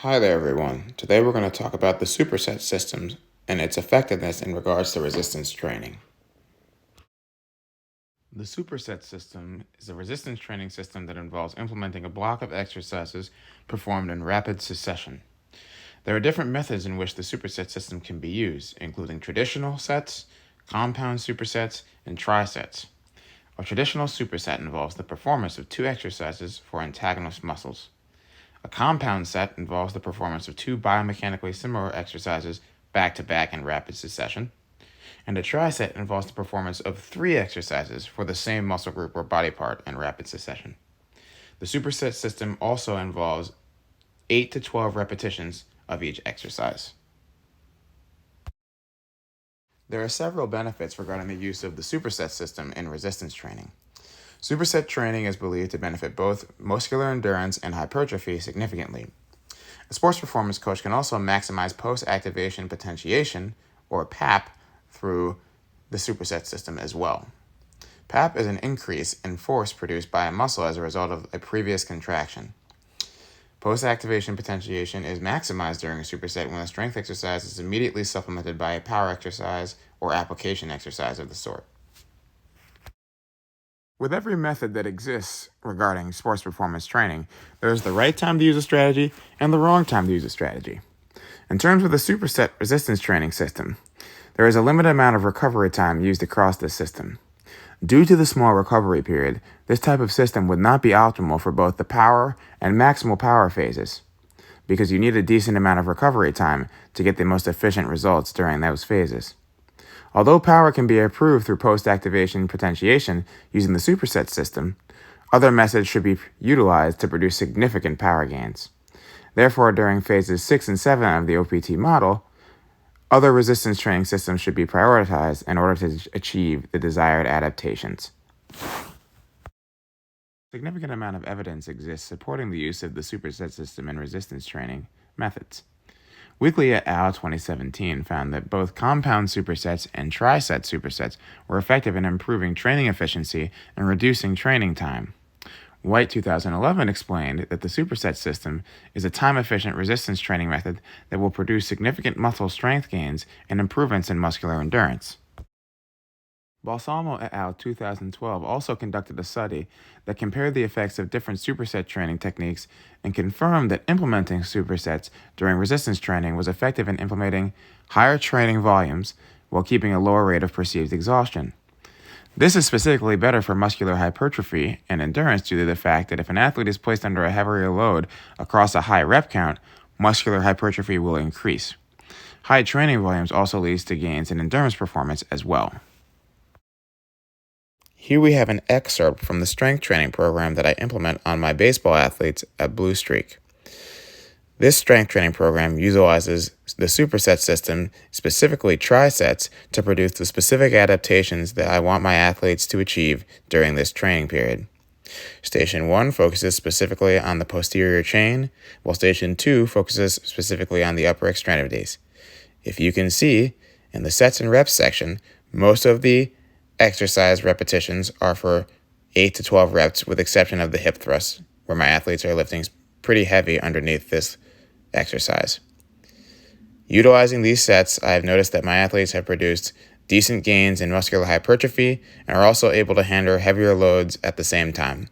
Hi there everyone. Today we're going to talk about the Superset system and its effectiveness in regards to resistance training. The Superset system is a resistance training system that involves implementing a block of exercises performed in rapid succession. There are different methods in which the Superset system can be used, including traditional sets, compound supersets, and trisets. A traditional superset involves the performance of two exercises for antagonist muscles. A compound set involves the performance of two biomechanically similar exercises back-to-back in rapid succession. And a triset involves the performance of three exercises for the same muscle group or body part in rapid succession. The superset system also involves 8 to 12 repetitions of each exercise. There are several benefits regarding the use of the superset system in resistance training. Superset training is believed to benefit both muscular endurance and hypertrophy significantly. A sports performance coach can also maximize post-activation potentiation, or PAP, through the superset system as well. PAP is an increase in force produced by a muscle as a result of a previous contraction. Post-activation potentiation is maximized during a superset when a strength exercise is immediately supplemented by a power exercise or application exercise of the sort. With every method that exists regarding sports performance training, there is the right time to use a strategy and the wrong time to use a strategy. In terms of the superset resistance training system, there is a limited amount of recovery time used across this system. Due to the small recovery period, this type of system would not be optimal for both the power and maximal power phases, because you need a decent amount of recovery time to get the most efficient results during those phases. Although power can be improved through post-activation potentiation using the superset system, other methods should be utilized to produce significant power gains. Therefore, during phases 6 and 7 of the OPT model, other resistance training systems should be prioritized in order to achieve the desired adaptations. A significant amount of evidence exists supporting the use of the superset system in resistance training methods. Weekly et al. 2017 found that both compound supersets and triset supersets were effective in improving training efficiency and reducing training time. White 2011 explained that the superset system is a time-efficient resistance training method that will produce significant muscle strength gains and improvements in muscular endurance. Balsamo et al. 2012 also conducted a study that compared the effects of different superset training techniques and confirmed that implementing supersets during resistance training was effective in implementing higher training volumes while keeping a lower rate of perceived exhaustion. This is specifically better for muscular hypertrophy and endurance due to the fact that if an athlete is placed under a heavier load across a high rep count, muscular hypertrophy will increase. High training volumes also leads to gains in endurance performance as well. Here we have an excerpt from the strength training program that I implement on my baseball athletes at Blue Streak. This strength training program utilizes the superset system, specifically trisets, to produce the specific adaptations that I want my athletes to achieve during this training period. Station 1 focuses specifically on the posterior chain, while Station 2 focuses specifically on the upper extremities. If you can see, in the sets and reps section, most of the exercise repetitions are for 8 to 12 reps, with exception of the hip thrusts, where my athletes are lifting pretty heavy underneath this exercise. Utilizing these sets, I have noticed that my athletes have produced decent gains in muscular hypertrophy and are also able to handle heavier loads at the same time.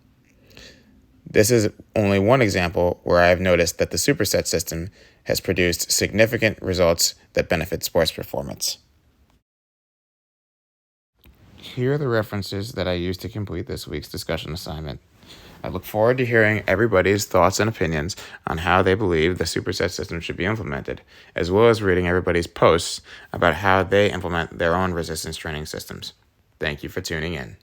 This is only one example where I have noticed that the superset system has produced significant results that benefit sports performance. Here are the references that I used to complete this week's discussion assignment. I look forward to hearing everybody's thoughts and opinions on how they believe the superset system should be implemented, as well as reading everybody's posts about how they implement their own resistance training systems. Thank you for tuning in.